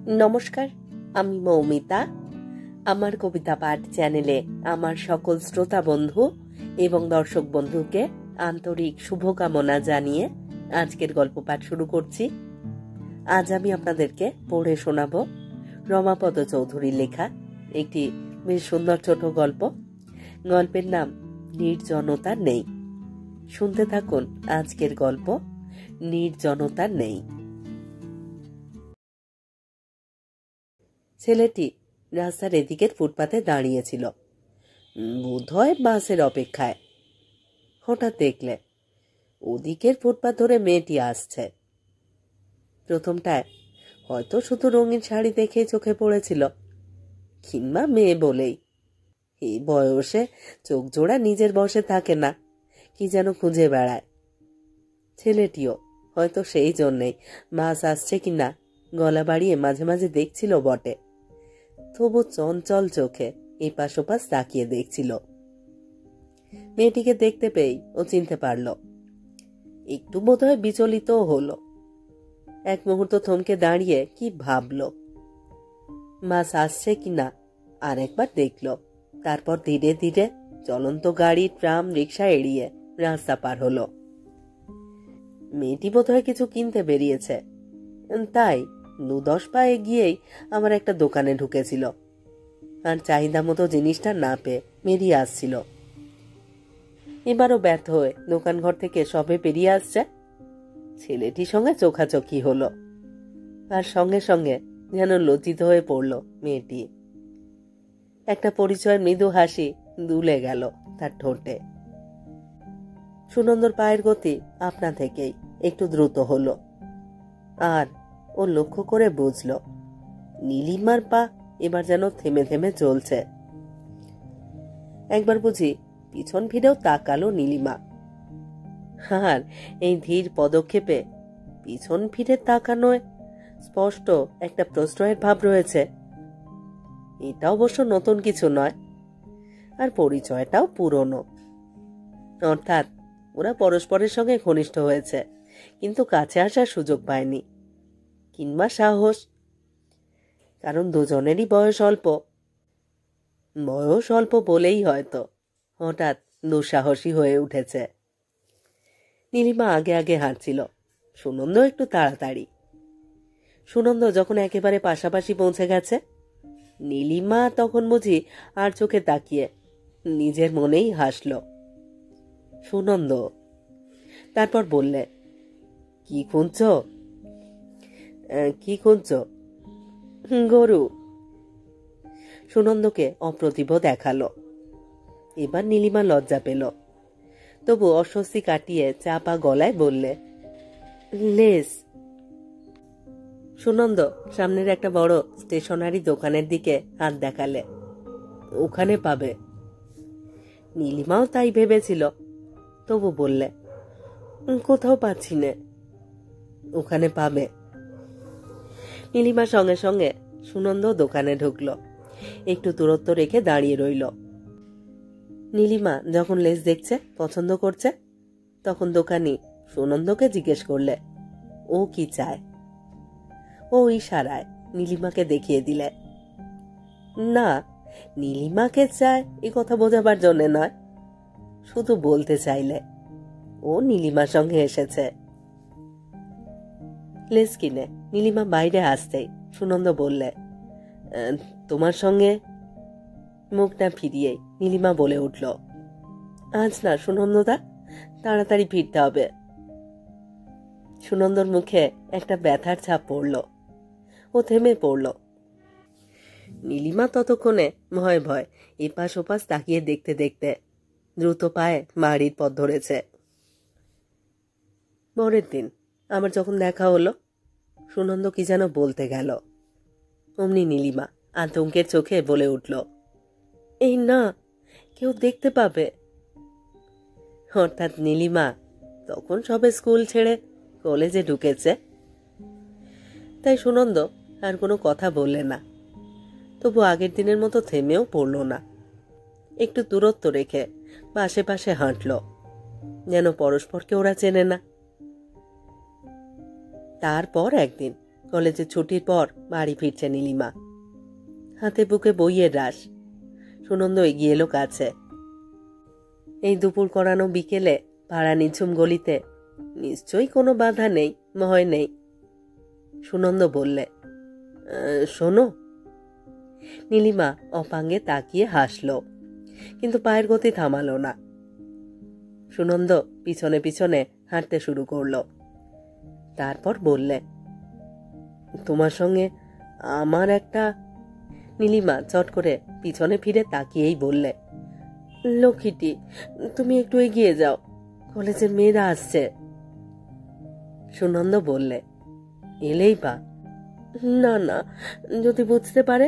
নমস্কার, আমি মৌমিতা। আমার কবিতা পাঠ চ্যানেলে আমার সকল শ্রোতা বন্ধু এবং দর্শক বন্ধুকে আন্তরিক শুভকামনা জানিয়ে আজকের গল্প পাঠ শুরু করছি। আজ আমি আপনাদেরকে পড়ে শোনাব রমাপদ চৌধুরীর লেখা একটি বেশ সুন্দর ছোট গল্প। গল্পের নাম নির্জনতা নেই। শুনতে থাকুন আজকের গল্প নির্জনতা নেই। ছেলেটি রাস্তার এদিকের ফুটপাতে দাঁড়িয়েছিল, বোধহয় বাসের অপেক্ষায়। হঠাৎ দেখলে ওদিকের ফুটপাত ধরে মেয়েটি আসছে। প্রথমটায় হয়তো শুধু রঙিন শাড়ি দেখেই চোখে পড়েছিল, কিংবা মেয়ে বলেই। এই বয়সে চোখ জোড়া নিজের বসে থাকে না, কি যেন খুঁজে বেড়ায়। ছেলেটিও হয়তো সেই জন্যেই বাস আসছে কিনা গলা বাড়িয়ে মাঝে মাঝে দেখছিল বটে, তবু চঞ্চল চোখে এপাশ ওপাশ তাকিয়ে দেখছিল। মেয়েটিকে দেখতে পেয়েই ও চিনতে পারল। একটু বোধহয় বিচলিতও হলো। এক মুহূর্ত থমকে দাঁড়িয়ে কি ভাবল, বাস আসছে কিনা আর একবার দেখল। তারপর ধীরে ধীরে চলন্ত গাড়ি, ট্রাম, রিক্সা এড়িয়ে রাস্তা পার হলো। মেয়েটি বোধহয় কিছু কিনতে বেরিয়েছে, তাই 2-10 পা এগিয়েই আমার একটা দোকানে ঢুকেছিল, আর চাহিদা মতো জিনিসটা না পেয়ে বেরিয়ে আসছিল। এবারও ব্যর্থ হয়ে দোকান ঘর থেকে সবে বেরিয়ে আসছে। ছেলেটির সঙ্গে চোখাচোখি হলো, আর সঙ্গে সঙ্গে যেন লজ্জিত হয়ে পড়ল মেয়েটি। একটা পরিচয়ের মৃদু হাসি দুলে গেল তার ঠোঁটে। সুনন্দর পায়ের গতি আপনা থেকেই একটু দ্রুত হলো, আর ও লক্ষ্য করে বুঝল নীলিমার পা এবার যেন থেমে থেমে চলছে। একবার বুঝি পিছন ফিরেও তাকালো নীলিমা, আর এই ধীর পদক্ষেপে পিছন ফিরে তাকানোয় স্পষ্ট একটা প্রশ্রয়ের ভাব রয়েছে। এটা অবশ্য নতুন কিছু নয়, আর পরিচয়টাও পুরনো। অর্থাৎ ওরা পরস্পরের সঙ্গে ঘনিষ্ঠ হয়েছে, কিন্তু কাছে আসার সুযোগ পায়নি, কিংবা সাহস। কারণ দুজনেরই বয়স অল্প বলেই হয়তো হঠাৎ দুঃসাহসী হয়ে উঠেছে। নীলিমা আগে আগে হাঁটছিল, সুনন্দ একটু তাড়াতাড়ি। সুনন্দ যখন একেবারে পাশাপাশি পৌঁছে গেছে, নীলিমা তখন বুঝি আর চোখে তাকিয়ে নিজের মনেই হাসল। সুনন্দ। তারপর বললে, কি খুঁজছ? গরু। সুনন্দকে অপ্রতিভ দেখালো। এবার নীলিমা লজ্জা পেল, তবু অস্বস্তি কাটিয়ে চাপা গলায় বললে, লেস। সুনন্দ সামনের একটা বড় স্টেশনারি দোকানের দিকে হাত দেখালে, ওখানে পাবে। নীলিমাও তাই ভেবেছিল, তবু বললে, কোথাও পাচ্ছি না। ওখানে পাবে। নীলিমার সঙ্গে সঙ্গে সুনন্দ দোকানে ঢুকল, একটু দূরত্ব রেখে দাঁড়িয়ে রইল। নীলিমা যখন লেস দেখছে, পছন্দ করছে, তখন দোকানি সুনন্দকে জিজ্ঞেস করলে ও কি চায়। ও ইশারায় নীলিমাকে দেখিয়ে দিলে। না, নীলিমাকে চায় এ কথা বোঝাবার জন্য নয়, শুধু বলতে চাইলে ও নীলিমার সঙ্গে এসেছে। লেস কিনে নীলিমা বাইরে আসতেই সুনন্দ বললে, তোমার সঙ্গে। মুখটা ফিরিয়ে নীলিমা বলে উঠল, আজ না সুনন্দদা, তাড়াতাড়ি ফিরতে হবে। সুনন্দর মুখে একটা ব্যথার ছাপ পড়ল, ও থেমে পড়ল। নীলিমা ততক্ষণে ভয় ভয় এপাশ ওপাশ তাকিয়ে দেখতে দেখতে দ্রুত পায়ে বাড়ির পথ ধরেছে। পরের দিন আমার যখন দেখা হলো, সুনন্দ কি যেন বলতে গেল, অমনি নীলিমা আতঙ্কের চোখে বলে উঠল, এই না, কেউ দেখতে পাবে। অর্থাৎ নীলিমা তখন সবে স্কুল ছেড়ে কলেজে ঢুকেছে। তাই সুনন্দ আর কোনো কথা বললে না, তবু আগের দিনের মতো থেমেও পড়ল না। একটু দূরত্ব রেখে পাশে পাশে হাঁটল, যেন পরস্পরকে ওরা চেনে না। তারপর একদিন কলেজের ছুটির পর বাড়ি ফিরছে নীলিমা। হাতে বুকে বইয়ের রাশ। সুনন্দ এগিয়ে এলো কাছে। এই দুপুর করানো বিকেলে পাড়া নিঝুম গলিতে নিশ্চয়ই কোনো বাধা নেই, ভয় নেই। সুনন্দ বললে, শোনো। নীলিমা অপাঙ্গে তাকিয়ে হাসল, কিন্তু পায়ের গতি থামালো না। সুনন্দ পিছনে পিছনে হাঁটতে শুরু করলো। তারপর বললে, তোমার সঙ্গে আমার একটা। নীলিমা চট করে পিছনে ফিরে তাকিয়েই বললে, লক্ষ্মীটি, তুমি একটু এগিয়ে যাও, কলেজের মেয়েরা আসছে। সুনন্দ বললে, এলেই বা। না না, যদি বুঝতে পারে।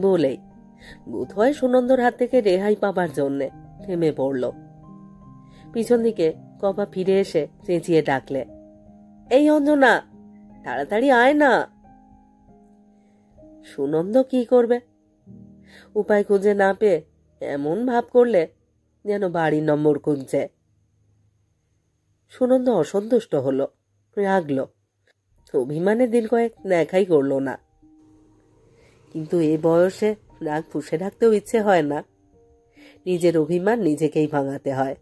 বলেই বোধ হয় সুনন্দর হাত থেকে রেহাই পাবার জন্যে থেমে পড়ল। পিছন দিকে কপা ফিরে এসে চেঁচিয়ে ডাকলে, এই অঞ্জনা, তাড়াতাড়ি আয় না। সুনন্দ কি করবে? উপায় খুঁজে না পেয়ে এমন ভাব করলে যেন বাড়ির নম্বর খুঁজছে। সুনন্দ অসন্তুষ্ট হলো, রাগল। অভিমানে দিন কয়েক দেখাই করলো না। কিন্তু এ বয়সে রাগ পুষে রাখতেও ইচ্ছে হয় না। নিজের অভিমান নিজেকেই ভাঙাতে হয়।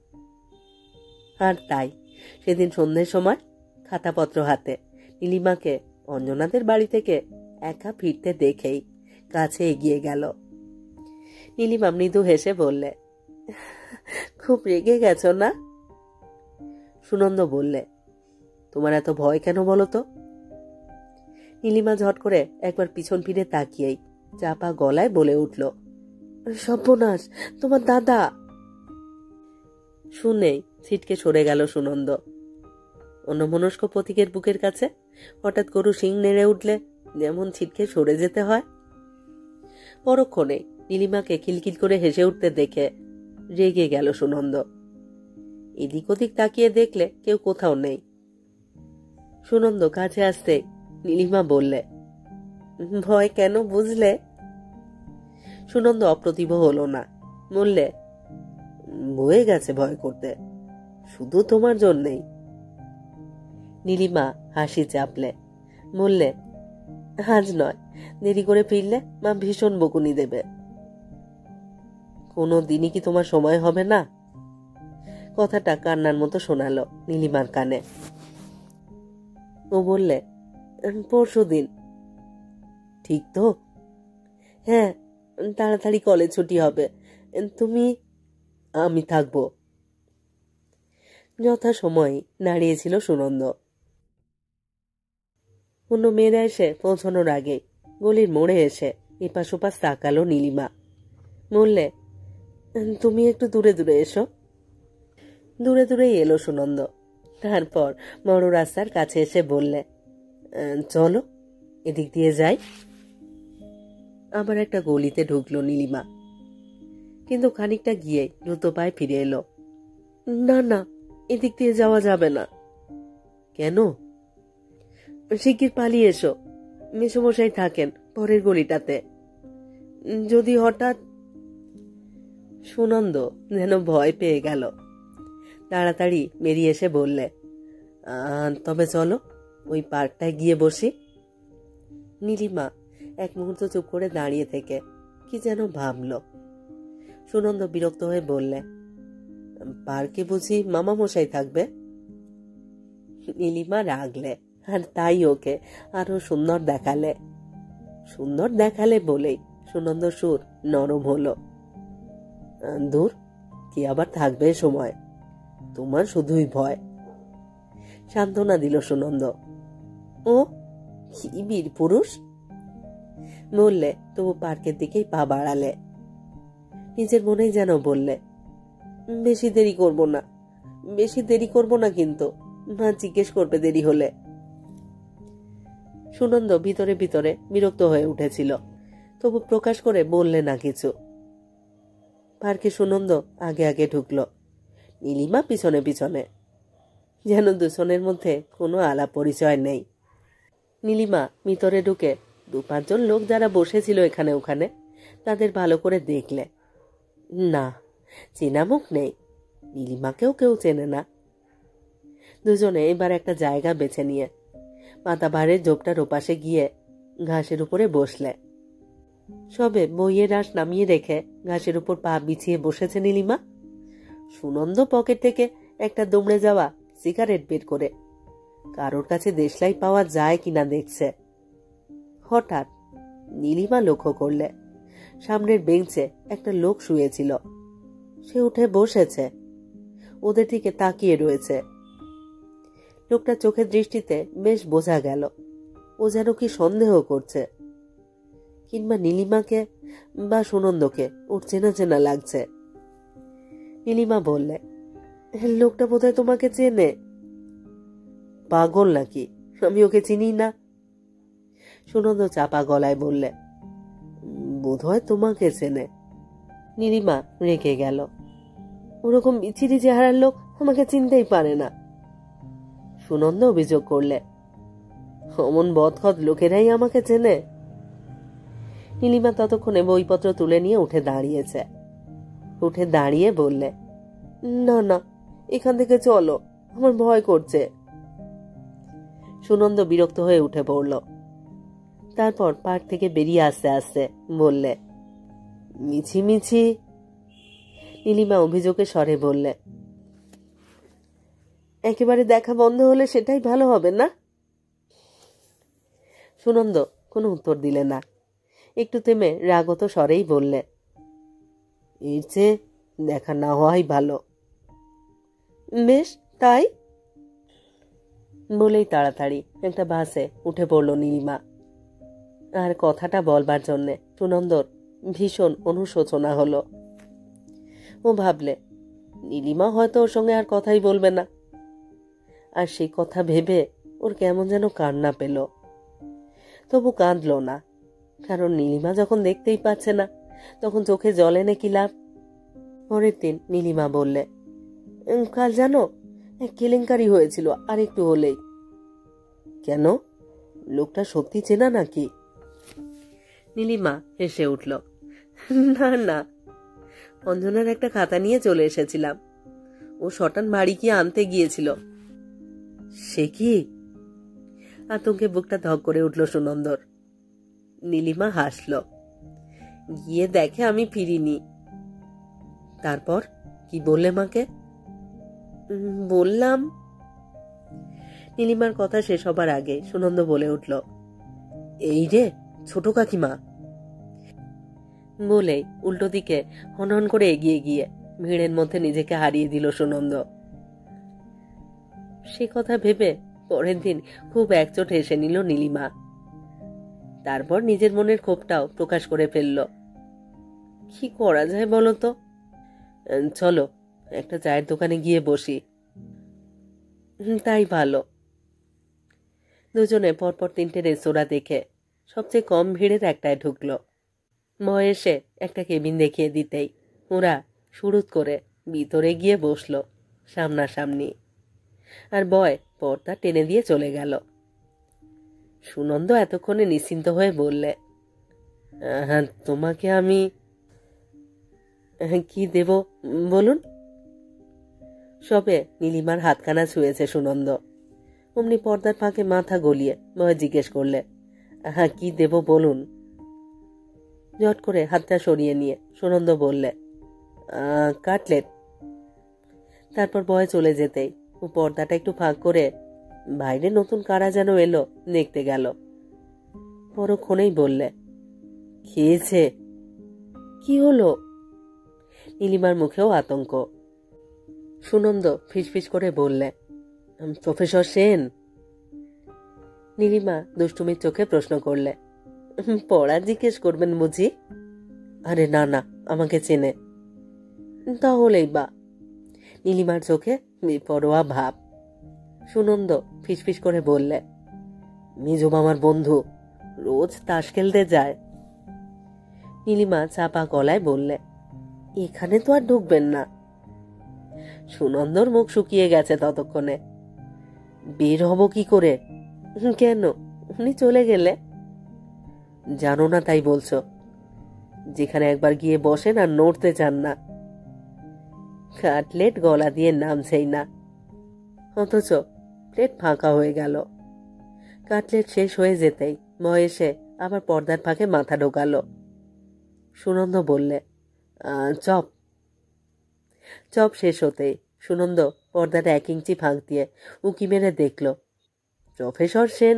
আর তাই সেদিন সন্ধ্যের সময় খাতাপত্র হাতে নীলিমাকে অঞ্জনাদের বাড়ি থেকে একা ফিরতে দেখেই কাছে এগিয়ে গেল। নীলিমা মৃদু হেসে বললে, খুব রেগে গেছ না? সুনন্দ বললে, তোমার এত ভয় কেন বলো তো? নীলিমা ঝট করে একবার পিছন ফিরে তাকিয়েই চাপা গলায় বলে উঠল, সর্বনাশ, তোমার দাদা। শুনেই ছিটকে সরে গেল সুনন্দ। অন্যমনস্ক পথিকের বুকের কাছে হঠাৎ গরু শিং নেড়ে উঠলে যেমন ছিটকে সরে যেতে হয়। পরক্ষণে নীলিমাকে খিলখিল করে হেসে উঠতে দেখে রেগে গেল সুনন্দ। এদিক ওদিক তাকিয়ে দেখলে কেউ কোথাও নেই। সুনন্দ কাছে আসতে নীলিমা বললে, ভয় কেন বুঝলে? সুনন্দ অপ্রতিভ হলো না, বললে, বয়ে গেছে ভয় করতে, শুধু তোমার জন্যেই। নীলিমা হাসি চাপলে, বললে, আজ নয়, দেরি করে ফিরলে মা ভীষণ বকুনি দেবে। কোনো দিনই কি তোমার সময় হবে না? কথাটা কান্নার মতো শোনালো নীলিমার কানে। ও বললে, পরশু দিন। ঠিক তো? হ্যাঁ, তাড়াতাড়ি কলেজ ছুটি হবে। তুমি? আমি থাকবো। যথা সময় দাঁড়িয়েছিল সুনন্দ। অন্য মেয়েরা এসে পৌঁছানোর আগে গলির মোড়ে এসে এপাশ ওপাশ তাকালো নীলিমা। বললে, তুমি একটু দূরে দূরে এসো। দূরে দূরেই এলো সুনন্দ। তারপর বড় রাস্তার কাছে এসে বললে, চলো এদিক দিয়ে যাই। আবার একটা গলিতে ঢুকলো নীলিমা, কিন্তু খানিকটা গিয়ে দ্রুত পায়ে ফিরে এলো। না না, এদিক দিয়ে যাওয়া যাবে না। কেন? শিগগির পালিয়ে এসো, মেসোমশাই থাকেন পরের গলিটাতে। যদি হঠাৎ। সুনন্দ যেন ভয় পেয়ে গেল। তাড়াতাড়ি বেরিয়ে এসে বললে, তবে চলো ওই পার্কটায় গিয়ে বসি। নীলিমা এক মুহূর্ত চুপ করে দাঁড়িয়ে থেকে কি যেন ভাবল। সুনন্দ বিরক্ত হয়ে বললে, পার্কে বুঝি মামা মশাই থাকবে? নীলিমা রাগলে, আর তাই ওকে আরো সুন্দর দেখালে। সুন্দর দেখালে বলেই সুনন্দ সুর নরম হলো। দূর, কি আবার থাকবে সময়, তোমার শুধুই ভয়। সান্ত্বনা দিল সুনন্দ। ও কি বীর পুরুষ! বললে, তবু পার্কের দিকেই পা বাড়ালে। নিজের মনেই যেন বললে, বেশি দেরি করব না, বেশি দেরি করব না, কিন্তু মা জিজ্ঞেস করবে দেরি হলে। সুনন্দ ভিতরে ভিতরে বিরক্ত হয়ে উঠেছিল, তবু প্রকাশ করে বললে না কিছু। পার্কে সুনন্দ আগে আগে ঢুকল, নীলিমা পিছনে পিছনে, যেন দুজনের মধ্যে কোনো আলাপ পরিচয় নেই। নীলিমা ভিতরে ঢুকে 2-5 জন লোক যারা বসেছিল এখানে ওখানে তাদের ভালো করে দেখলে। না, চেনা মুখ নেই, নীলিমাকেও কেউ চেনে না। দুজনে এবার একটা জায়গা বেছে নিয়ে পাতাবাহারের ঝোপটার ওপাশে গিয়ে ঘাসের উপরে বসলে। সবে বইয়ের আঁশ নামিয়ে রেখে ঘাসের উপর পা বিছিয়ে বসেছে নীলিমা। সুনন্দ পকেট থেকে একটা দুমড়ে যাওয়া সিগারেট বের করে কারোর কাছে দেশলাই পাওয়া যায় কিনা দেখছে। হঠাৎ নীলিমা লক্ষ্য করলে সামনের বেঞ্চে একটা লোক শুয়েছিল। সে উঠে বসেছে, ওদের দিকে তাকিয়ে রয়েছে। লোকটা চোখের দৃষ্টিতে বেশ বোঝা গেল ও যেন কি সন্দেহ করছে, কিংবা নীলিমাকে বা সুনন্দকে ওর চেনা চেনা লাগছে। নীলিমা বললে, লোকটা বোধহয় তোমাকে চেনে। পাগল নাকি, আমি ওকে চিনি না। সুনন্দ চাপা গলায় বললে, বোধহয় তোমাকে চেনে। নীলিমা রেগে গেল, ওরকম বিচ্ছিরি চেহারার লোক আমাকে চিনতেই পারে না। সুনন্দ অভিযোগ করলে, অমন বদখত লোকেরাই আমাকে চেনে। নীলিমা ততক্ষণে বইপত্র তুলে নিয়ে উঠে দাঁড়িয়েছে। উঠে দাঁড়িয়ে বললে, না না, এখান থেকে চলো, আমার ভয় করছে। সুনন্দ বিরক্ত হয়ে উঠে পড়ল। তারপর পার্ক থেকে বেরিয়ে আসতে আসতে বললে, মিছি মিছি। নীলিমা অভিযোগের স্বরে বললে, একেবারে দেখা বন্ধ হলে সেটাই ভালো হবে না? সুনন্দ কোনো উত্তর দিলে না। একটু থেমে রাগত স্বরেই বললে, এর চেয়ে দেখা না হওয়াই ভালো। বেশ তাই বলেই তাড়াতাড়ি একটা বাসে উঠে পড়ল নীলিমা। আর কথাটা বলবার জন্যে সুনন্দর ভীষণ অনুশোচনা হলো। ও ভাবলে নীলিমা হয়তো ওর সঙ্গে আর কথাই বলবে না। আর সেই কথা ভেবে ওর কেমন যেন কান্না পেল। তবু কাঁদল না, কারণ নীলিমা যখন দেখতেই পাচ্ছে না তখন চোখে জল এনে কি লাভ। পরের দিন নীলিমা বললে, কাল জানো এক কেলেঙ্কারি হয়েছিল, আর একটু হলেই। কেন, লোকটা সত্যি চেনা নাকি? নীলিমা হেসে উঠল, না না, অঞ্জনার একটা খাতা নিয়ে চলে এসেছিলাম, ও শটান বাড়ি গিয়ে আনতে গিয়েছিল। সে কি? আতঙ্কে বুকটা ধক করে উঠল সুনন্দর। নীলিমা হাসল, গিয়ে দেখে আমি ফিরিনি। তারপর কি বললে মাকে? বললাম। নীলিমার কথা শেষ হবার আগে সুনন্দ বলে উঠল, এই রে ছোট কাকিমা। বলেই উল্টো দিকে হনহন করে এগিয়ে গিয়ে ভিড়ের মধ্যে নিজেকে হারিয়ে দিল সুনন্দ। সে কথা ভেবে পরের দিন খুব একচোট হেসে নিল নীলিমা। তারপর নিজের মনের ক্ষোভটাও প্রকাশ করে ফেলল। কি করা যায় বলো তো? চলো একটা চায়ের দোকানে গিয়ে বসি। তাই ভালো। দুজনে পরপর 3টে রেস্তোরাঁ দেখে সবচেয়ে কম ভিড়ের একটায় ঢুকলো। মহেশে একটা কেবিন দেখিয়ে দিতেই ওরা শুরুত করে ভিতরে গিয়ে বসলো সামনাসামনি। আর বয় পর্দা টেনে দিয়ে চলে গেল। সুনন্দ এতক্ষণে নিশ্চিন্ত হয়ে বললে, হ্যাঁ, তোমাকে আমি কি দেব বলুন? সবে নীলিমার হাতখানা ছুঁয়েছে সুনন্দ, অমনি পর্দার ফাঁকে মাথা গলিয়ে বয় জিজ্ঞেস করলে, হ্যাঁ কি দেব বলুন? জট করে হাতটা সরিয়ে নিয়ে সুনন্দ বললে, কাটলেট। তারপর বয় চলে যেতেই ও পর্দাটা একটু ফাঁক করে বাইরে নতুন কারা যেন এলো দেখতে গেল। পরক্ষণেই বললে, খেয়েছে? কি হলো? নীলিমার মুখেও আতঙ্ক। সুনন্দ ফিসফিস করে বললে, প্রফেসর সেন। নীলিমা দুষ্টুমির চোখে প্রশ্ন করলে, পড়া জিজ্ঞেস করবেন বুঝি? আরে না না, আমাকে চেনে। তাহলেই বা। নীলিমার চোখে বেপরোয়া ভাব। সুনন্দ ফিসফিস করে বললে, মেজো মামার বন্ধু, রোজ তাস খেলতে যায়। নীলিমা চাপা গলায় বললে, এখানে তো আর ঢুকবেন না। সুনন্দর মুখ শুকিয়ে গেছে ততক্ষণে। বের হব কি করে? কেন, উনি চলে গেলে? জানো না তাই বলছো? যেখানে একবার গিয়ে বসেন আর নড়তে চান না। কাটলেট গলা দিয়ে নামছেই না, অথচ প্লেট ফাঁকা হয়ে গেল। কাটলেট শেষ হয়ে যেতেই ময় এসে আবার পর্দার ফাঁকে মাথা ঢোকালো। সুনন্দ বললে, চপ। চপ শেষ হতেই সুনন্দ পর্দাটা 1 ইঞ্চি ফাঁক দিয়ে উঁকি মেরে দেখল প্রফেসর সেন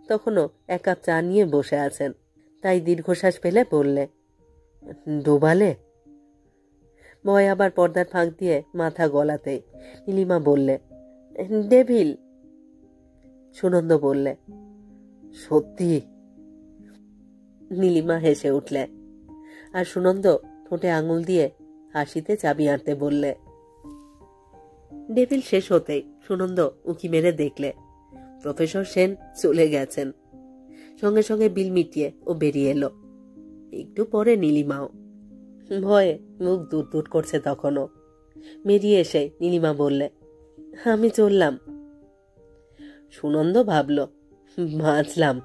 তখনও 1 কাপ চা নিয়ে বসে আছেন। তাই দীর্ঘশ্বাস ফেলে বললে, ডোবালে? ময় আবার পর্দার ফাঁক দিয়ে মাথা গলাতেই নীলিমা বললে, ডেভিল। সুনন্দ বললে, সত্যি? নীলিমা হেসে উঠলে, আর সুনন্দ ঠোঁটে আঙুল দিয়ে হাসিতে চাবি আনতে বললে। ডেভিল শেষ হতেই সুনন্দ উঁকি মেরে দেখলে প্রফেসর সেন চলে গেছেন। সঙ্গে সঙ্গে বিল মিটিয়ে ও বেরিয়ে এলো। একটু পরে নীলিমাও। ভয়ে মুখ দূর দূর করছে তখনও। বেরিয়ে এসে নীলিমা বললে, আমি চললাম। সুনন্দ ভাবল, বাঁচলাম।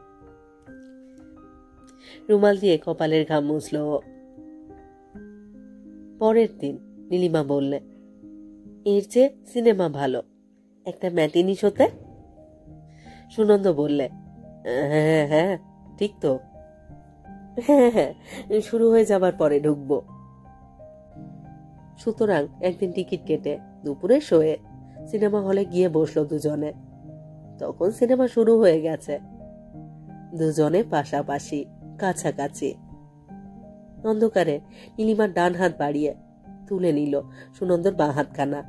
রুমাল দিয়ে কপালের ঘাম মুছল। পরের দিন নীলিমা বললে, এর চেয়ে সিনেমা ভালো, একটা ম্যাটিনি শোতে। সুনন্দ বললে, হ্যাঁ হ্যাঁ ঠিক তো, হ্যাঁ হ্যাঁ শুরু হয়ে যাবার পরে ঢুকবো। সুতরাং একদিন টিকিট কেটে দুপুরে শোয়ে সিনেমা হলে গিয়ে বসলো দুজনে। তখন সিনেমা শুরু হয়ে গেছে। দুজনে পাশাপাশি, কাছাকাছি। অন্ধকারে নীলিমার ডান হাত বাড়িয়ে তুলে নিল সুনন্দর বাঁ হাতখানা,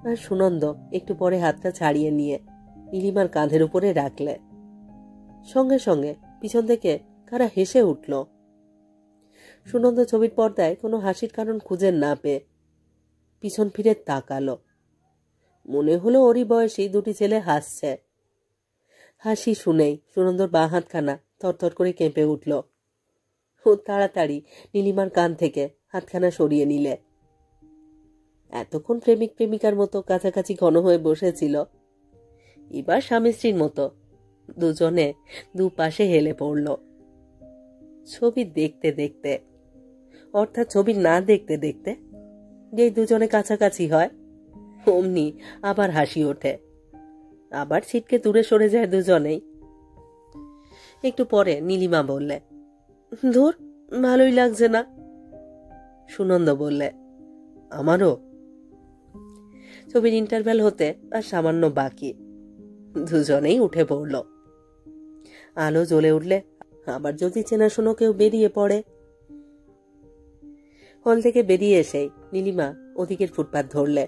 আর সুনন্দ একটু পরে হাতটা ছাড়িয়ে নিয়ে নীলিমার কাঁধের উপরে রাখলে। সঙ্গে সঙ্গে পিছন থেকে কারা হেসে উঠল। সুনন্দ ছবির পর্দায় কোনো হাসির কারণ খুঁজে না পেয়ে পিছন ফিরে তাকালো। মনে হলো ওরই বয়সী 2টি ছেলে হাসছে। হাসি শুনেই সুনন্দর বাঁ হাতখানা থরথর করে কেঁপে উঠল। ও তাড়াতাড়ি নীলিমার কান থেকে হাতখানা সরিয়ে নিলে। এতক্ষণ প্রেমিক প্রেমিকার মতো কাছাকাছি ঘন হয়ে বসেছিল, এবার স্বামী স্ত্রীর মতো দুজনে দুপাশে হেলে পড়ল। ছবি দেখতে দেখতে, অর্থাৎ ছবি না দেখতে দেখতে যেই দুজনে কাছাকাছি হয় অমনি আবার হাসি ওঠে, আবার ছিটকে দূরে সরে যায় দুজনেই। একটু পরে নীলিমা বললে, ধুর ভালোই লাগছে না। সুনন্দ বললে, আমারও। ছবির ইন্টারভ্যাল হতে আর সামান্য বাকি। দুজনেই উঠে পড়ল। আলো জ্বলে উঠলে আবার যদি চেনাশোনা কেউ বেরিয়ে পড়ে। হল থেকে বেরিয়ে এসেই নীলিমা ওদিকের ফুটপাত ধরলে,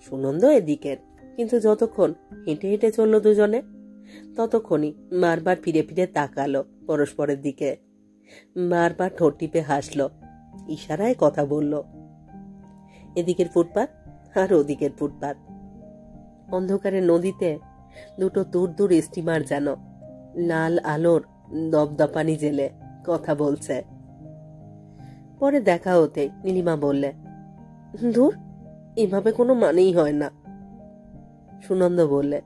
সুনন্দ এদিকের। কিন্তু যতক্ষণ হেঁটে হেঁটে চলল দুজনে, ততক্ষণই বারবার ফিরে ফিরে তাকালো পরস্পরের দিকে। বারবার ঠোঁট টিপে হাসল, ইশারায় কথা বলল। এদিকের ফুটপাত আর ওদিকের ফুটপাত। অন্ধকারে নদীতে 2টো দূর দূর স্টিমার যেন লাল আলোর দপদপানি জেলে কথা বলছে। পরে দেখা হতে নীলিমা বললে, ধুর এভাবে কোনো মানেই হয় না। সুনন্দ বললে,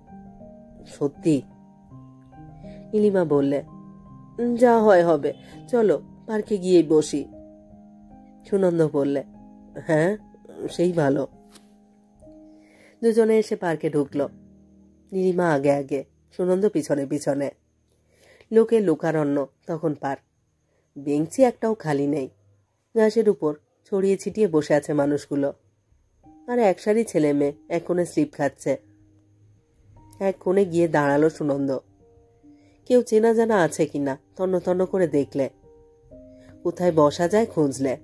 সত্যি? নীলিমা বললে, যা হয় হবে, চলো পার্কে গিয়ে বসি। সুনন্দ বললে, হ্যাঁ সেই ভালো। দুজনে এসে পার্কে ঢুকল। নীলিমা আগে আগে, সুনন্দ পিছনে পিছনে। লোকে লোকারণ্য তখন পার। বেঞ্চি একটাও খালি নেই। ঘাসের উপর ছড়িয়ে ছিটিয়ে বসে আছে মানুষগুলো। আর এক সারি ছেলে মেয়ে এক কোণে স্লিপ খাচ্ছে। এক কোণে গিয়ে দাঁড়ালো সুনন্দ। কেউ চেনা জানা আছে কিনা তন্ন তন্ন করে দেখলে, কোথায় বসা যায় খুঁজলে।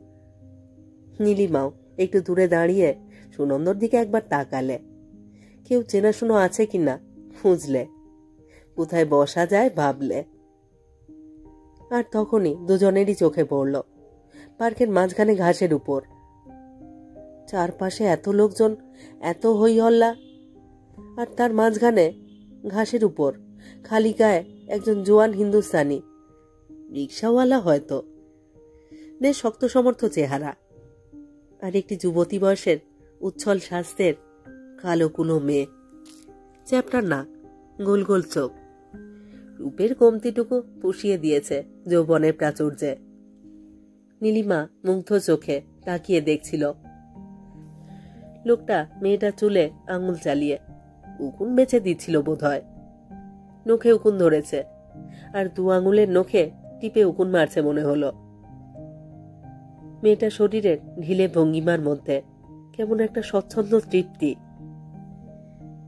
নীলিমাও একটু দূরে দাঁড়িয়ে সুনন্দর দিকে একবার তাকালে, কেউ চেনাশুনো আছে কিনা খুঁজলে, কোথায় বসা যায় ভাবলে। আর তখনই দুজনেরই চোখে পড়ল পার্কের মাঝখানে ঘাসের উপর। চারপাশে এত লোকজন, এত হই হল্লা, আর তার মাঝখানে ঘাসের উপর খালি গায়ে একজন জোয়ান হিন্দুস্তানি, রিক্সাওয়ালা হয়তো, বেশ শক্ত সমর্থ চেহারা, আর একটি যুবতী বয়সের উচ্ছল স্বাস্থ্যের কালো কুলো মেয়ে। চ্যাপ্টার নাক, গোল গোল চোখ, রূপের কমতিটুকু পুষিয়ে দিয়েছে যৌবনের প্রাচুর্যে। নীলিমা মুগ্ধ চোখে তাকিয়ে দেখছিল। লোকটা মেয়েটা চুলে আঙুল চালিয়ে উকুন বেছে দিচ্ছিল বোধহয়। নখে উকুন ধরেছে, আর 2 আঙুলের নখে টিপে উকুন মারছে মনে হলো। মেয়েটার শরীরের ঢিলে ভঙ্গিমার মধ্যে কেমন একটা স্বচ্ছন্দ তৃপ্তি।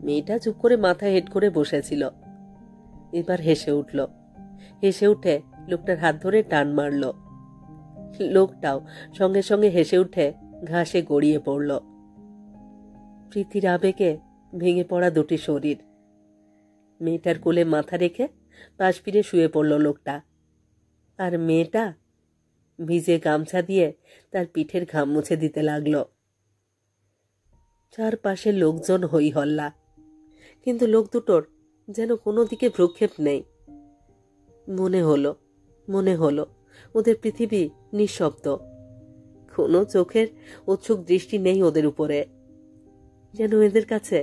মেয়েটা চুপ করে মাথা হেট করে বসেছিল। এবার হেসে উঠল। হেসে উঠে লোকটার হাত ধরে টান মারল। লোকটাও সঙ্গে সঙ্গে হেসে উঠে ঘাসে গড়িয়ে পড়ল। প্রীতির আবেগে ভেঙে পড়া দুটি শরীর। মেয়েটার কোলে মাথা রেখে পাশ ফিরে শুয়ে পড়ল লোকটা, আর মেয়েটা ভিজে গামছা দিয়ে তার পিঠের ঘাম মুছে দিতে লাগলো। চারপাশে লোকজন হই হল্লা, কিন্তু লোক দুটোর যেন কোনো দিকে ভ্রুক্ষেপ নেই। মনে হলো ওদের পৃথিবী নিঃশব্দ, কোনো চোখের উৎসুক দৃষ্টি নেই ওদের উপরে। যেন এদের কাছে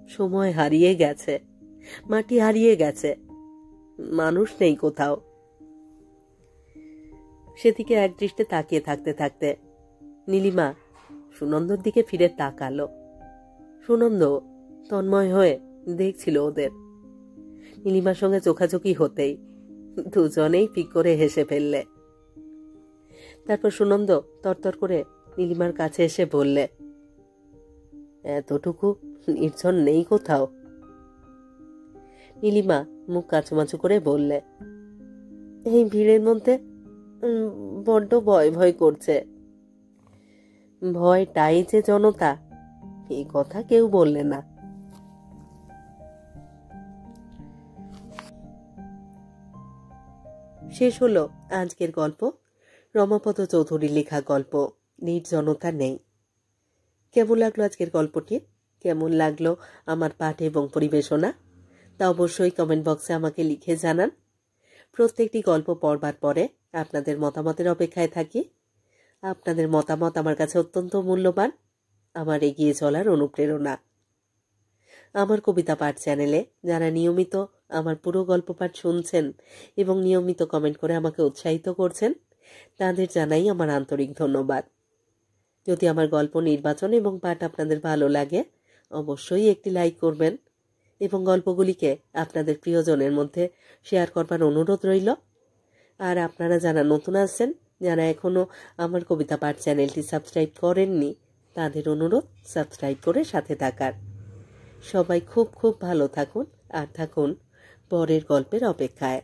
সময় হারিয়ে গেছে, মাটি হারিয়ে গেছে, মানুষ নেই কোথাও। সেদিকে একদৃষ্টে তাকিয়ে থাকতে থাকতে নীলিমা সুনন্দর দিকে ফিরে তাকালো। সুনন্দ তন্ময় হয়ে দেখছিল ওদের। নীলিমার সঙ্গে চোখাচোখি হতেই দুজনেই পিক করে হেসে ফেললে। তারপর সুনন্দ তরতর করে নীলিমার কাছে এসে বললে, এতটুকু নির্জন নেই কোথাও? নীলিমা মুখ কাচুমাচু করে বললে, এই ভিড়ের মধ্যে বড্ড ভয় ভয় করছে। ভয়টাই যে জনতা, এই কথা কেউ বললে না। শেষ হলো আজকের গল্প, রমাপদ চৌধুরীর লেখা গল্প নির্জনতা নেই। কেমন লাগলো আজকের গল্পটি? কেমন লাগলো আমার পাঠ এবং পরিবেশনা? তা অবশ্যই কমেন্ট বক্সে আমাকে লিখে জানান। প্রত্যেকটি গল্প পড়বার পরে আপনাদের মতামতের অপেক্ষায় থাকি। আপনাদের মতামত আমার কাছে অত্যন্ত মূল্যবান, আমার এগিয়ে চলার অনুপ্রেরণা। আমার কবিতা পাঠ চ্যানেলে যারা নিয়মিত আমার পুরো গল্প পাঠ শুনছেন এবং নিয়মিত কমেন্ট করে আমাকে উৎসাহিত করছেন, তাদের জানাই আমার আন্তরিক ধন্যবাদ। যদি আমার গল্প নির্বাচন এবং পাঠ আপনাদের ভালো লাগে, অবশ্যই একটি লাইক করবেন এবং গল্পগুলিকে আপনাদের প্রিয়জনের মধ্যে শেয়ার করবার অনুরোধ রইল। আর আপনারা যারা নতুন আসছেন, যারা এখনো আমার কবিতা পাঠ চ্যানেলটি সাবস্ক্রাইব করেননি, তাদের অনুরোধ সাবস্ক্রাইব করে সাথে থাকার। সবাই খুব খুব ভালো থাকুন আর থাকুন পরের গল্পের অপেক্ষায়।